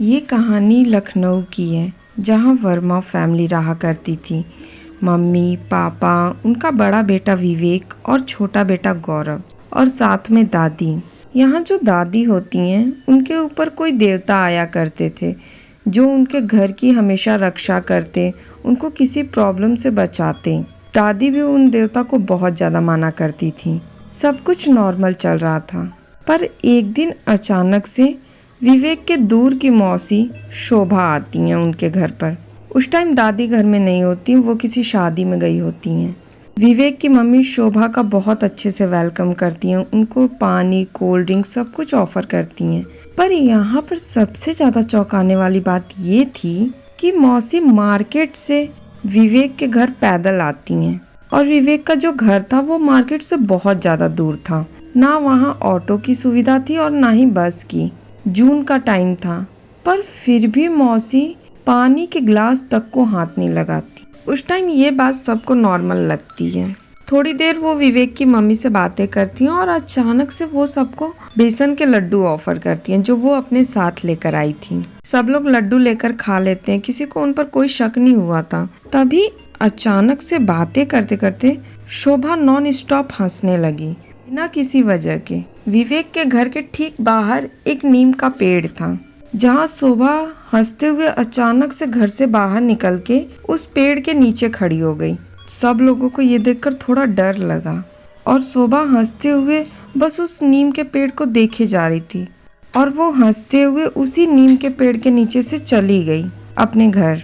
ये कहानी लखनऊ की है, जहाँ वर्मा फैमिली रहा करती थी। मम्मी, पापा, उनका बड़ा बेटा विवेक और छोटा बेटा गौरव और साथ में दादी। यहाँ जो दादी होती हैं, उनके ऊपर कोई देवता आया करते थे, जो उनके घर की हमेशा रक्षा करते, उनको किसी प्रॉब्लम से बचाते। दादी भी उन देवता को बहुत ज़्यादा माना करती थी। सब कुछ नॉर्मल चल रहा था, पर एक दिन अचानक से विवेक के दूर की मौसी शोभा आती हैं उनके घर पर। उस टाइम दादी घर में नहीं होती, वो किसी शादी में गई होती हैं। विवेक की मम्मी शोभा का बहुत अच्छे से वेलकम करती हैं, उनको पानी, कोल्ड ड्रिंक सब कुछ ऑफर करती हैं। पर यहाँ पर सबसे ज़्यादा चौंकाने वाली बात ये थी कि मौसी मार्केट से विवेक के घर पैदल आती हैं, और विवेक का जो घर था वो मार्केट से बहुत ज़्यादा दूर था। ना वहाँ ऑटो की सुविधा थी और ना ही बस की। जून का टाइम था, पर फिर भी मौसी पानी के गिलास तक को हाथ नहीं लगाती। उस टाइम ये बात सबको नॉर्मल लगती है। थोड़ी देर वो विवेक की मम्मी से बातें करती हैं और अचानक से वो सबको बेसन के लड्डू ऑफर करती हैं, जो वो अपने साथ लेकर आई थी। सब लोग लड्डू लेकर खा लेते हैं, किसी को उन पर कोई शक नहीं हुआ था। तभी अचानक से बातें करते करते शोभा नॉन स्टॉप हंसने लगी, बिना किसी वजह के। विवेक के घर के ठीक बाहर एक नीम का पेड़ था, जहाँ शोभा हंसते हुए अचानक से घर से बाहर निकल के उस पेड़ के नीचे खड़ी हो गई। सब लोगों को ये देखकर थोड़ा डर लगा, और शोभा हंसते हुए बस उस नीम के पेड़ को देखे जा रही थी, और वो हंसते हुए उसी नीम के पेड़ के नीचे से चली गई अपने घर।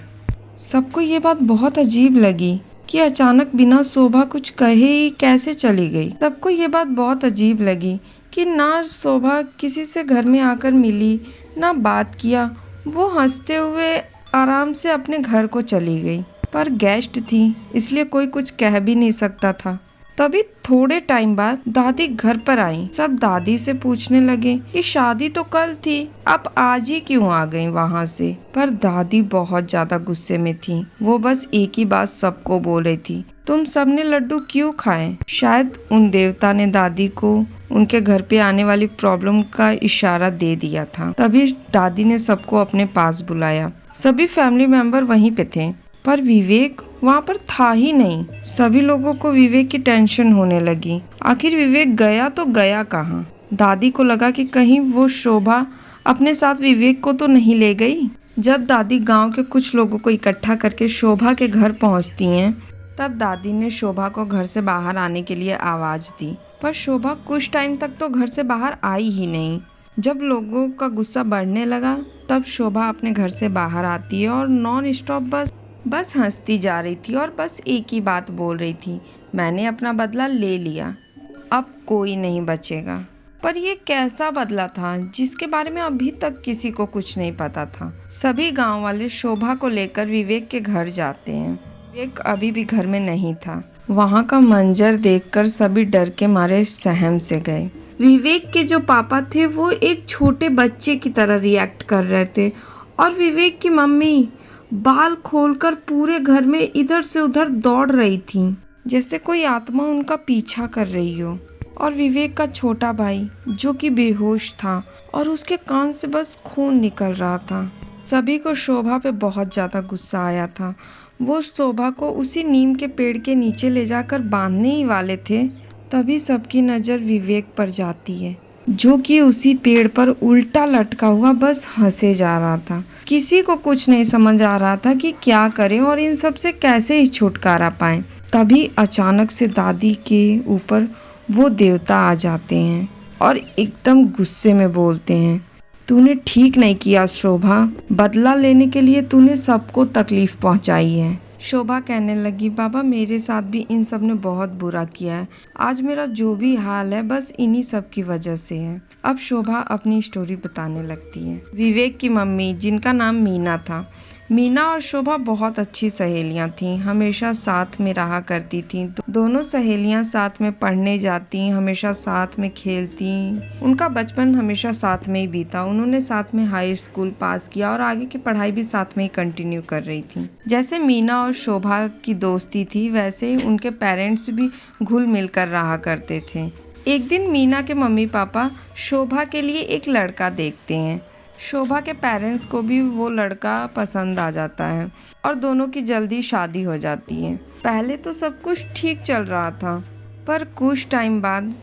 सबको ये बात बहुत अजीब लगी कि अचानक बिना शोभा कुछ कहे ही कैसे चली गई। सबको ये बात बहुत अजीब लगी कि ना शोभा किसी से घर में आकर मिली, ना बात किया। वो हंसते हुए आराम से अपने घर को चली गई। पर गेस्ट थी, इसलिए कोई कुछ कह भी नहीं सकता था। तभी थोड़े टाइम बाद दादी घर पर आई। सब दादी से पूछने लगे कि शादी तो कल थी, आप आज ही क्यों आ गई वहाँ से। पर दादी बहुत ज्यादा गुस्से में थी। वो बस एक ही बात सबको बोल रही थी, तुम सबने लड्डू क्यों खाए। शायद उन देवता ने दादी को उनके घर पे आने वाली प्रॉब्लम का इशारा दे दिया था। तभी दादी ने सबको अपने पास बुलाया। सभी फैमिली मेंबर वहीं पे थे, पर विवेक वहाँ पर था ही नहीं। सभी लोगों को विवेक की टेंशन होने लगी। आखिर विवेक गया तो गया कहाँ। दादी को लगा कि कहीं वो शोभा अपने साथ विवेक को तो नहीं ले गई। जब दादी गांव के कुछ लोगों को इकट्ठा करके शोभा के घर पहुंचती हैं, तब दादी ने शोभा को घर से बाहर आने के लिए आवाज दी। पर शोभा कुछ टाइम तक तो घर से बाहर आई ही नहीं। जब लोगों का गुस्सा बढ़ने लगा, तब शोभा अपने घर से बाहर आती है और नॉन स्टॉप बस हंसती जा रही थी और बस एक ही बात बोल रही थी, मैंने अपना बदला ले लिया, अब कोई नहीं बचेगा। पर ये कैसा बदला था जिसके बारे में अभी तक किसी को कुछ नहीं पता था। सभी गांव वाले शोभा को लेकर विवेक के घर जाते हैं। विवेक अभी भी घर में नहीं था। वहाँ का मंजर देखकर सभी डर के मारे सहम से गए। विवेक के जो पापा थे वो एक छोटे बच्चे की तरह रिएक्ट कर रहे थे, और विवेक की मम्मी बाल खोलकर पूरे घर में इधर से उधर दौड़ रही थी, जैसे कोई आत्मा उनका पीछा कर रही हो। और विवेक का छोटा भाई जो कि बेहोश था और उसके कान से बस खून निकल रहा था। सभी को शोभा पे बहुत ज़्यादा गुस्सा आया था। वो शोभा को उसी नीम के पेड़ के नीचे ले जाकर बांधने ही वाले थे, तभी सबकी नज़र विवेक पर जाती है, जो कि उसी पेड़ पर उल्टा लटका हुआ बस हंसे जा रहा था। किसी को कुछ नहीं समझ आ रहा था कि क्या करें और इन सब से कैसे ही छुटकारा पाएं। तभी अचानक से दादी के ऊपर वो देवता आ जाते हैं और एकदम गुस्से में बोलते हैं, तूने ठीक नहीं किया शोभा, बदला लेने के लिए तूने सबको तकलीफ पहुंचाई है। शोभा कहने लगी, बाबा मेरे साथ भी इन सब ने बहुत बुरा किया है। आज मेरा जो भी हाल है बस इन्हीं सब की वजह से है। अब शोभा अपनी स्टोरी बताने लगती है। विवेक की मम्मी, जिनका नाम मीना था, मीना और शोभा बहुत अच्छी सहेलियां थीं, हमेशा साथ में रहा करती थीं। दोनों सहेलियां साथ में पढ़ने जाती, हमेशा साथ में खेलती। उनका बचपन हमेशा साथ में ही बीता। उन्होंने साथ में हाई स्कूल पास किया और आगे की पढ़ाई भी साथ में ही कंटिन्यू कर रही थी। जैसे मीना और शोभा की दोस्ती थी, वैसे ही उनके पेरेंट्स भी घुल मिल कर रहा करते थे। एक दिन मीना के मम्मी पापा शोभा के लिए एक लड़का देखते हैं। शोभा के पेरेंट्स को भी वो लड़का पसंद आ जाता है और दोनों की जल्दी शादी हो जाती है। पहले तो सब कुछ ठीक चल रहा था, पर कुछ टाइम बाद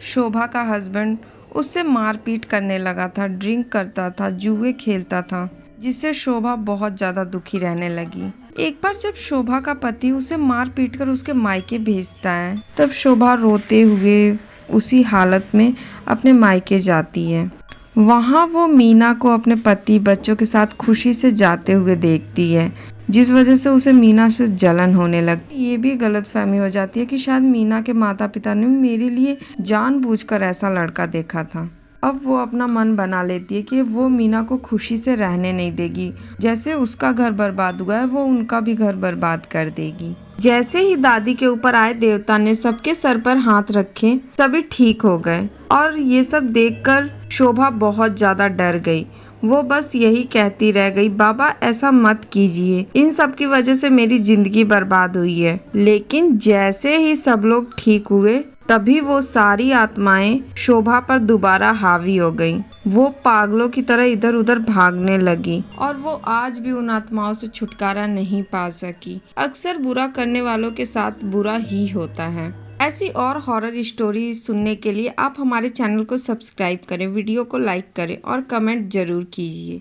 शोभा का हस्बैंड उससे मारपीट करने लगा था, ड्रिंक करता था, जुए खेलता था, जिससे शोभा बहुत ज़्यादा दुखी रहने लगी। एक बार जब शोभा का पति उसे मार पीट कर उसके मायके भेजता है, तब शोभा रोते हुए उसी हालत में अपने मायके जाती है। वहाँ वो मीना को अपने पति बच्चों के साथ खुशी से जाते हुए देखती है, जिस वजह से उसे मीना से जलन होने लगती। ये भी गलतफहमी हो जाती है कि शायद मीना के माता पिता ने मेरे लिए जानबूझकर ऐसा लड़का देखा था। अब वो अपना मन बना लेती है कि वो मीना को खुशी से रहने नहीं देगी। जैसे उसका घर बर्बाद हुआ है, वो उनका भी घर बर्बाद कर देगी। जैसे ही दादी के ऊपर आए देवता ने सबके सर पर हाथ रखे, सभी ठीक हो गए। और ये सब देखकर शोभा बहुत ज्यादा डर गई। वो बस यही कहती रह गई, बाबा ऐसा मत कीजिए, इन सब की वजह से मेरी जिंदगी बर्बाद हुई है। लेकिन जैसे ही सब लोग ठीक हुए, तभी वो सारी आत्माएं शोभा पर दोबारा हावी हो गईं। वो पागलों की तरह इधर उधर भागने लगी और वो आज भी उन आत्माओं से छुटकारा नहीं पा सकी। अक्सर बुरा करने वालों के साथ बुरा ही होता है। ऐसी और हॉरर स्टोरी सुनने के लिए आप हमारे चैनल को सब्सक्राइब करें, वीडियो को लाइक करें और कमेंट जरूर कीजिए।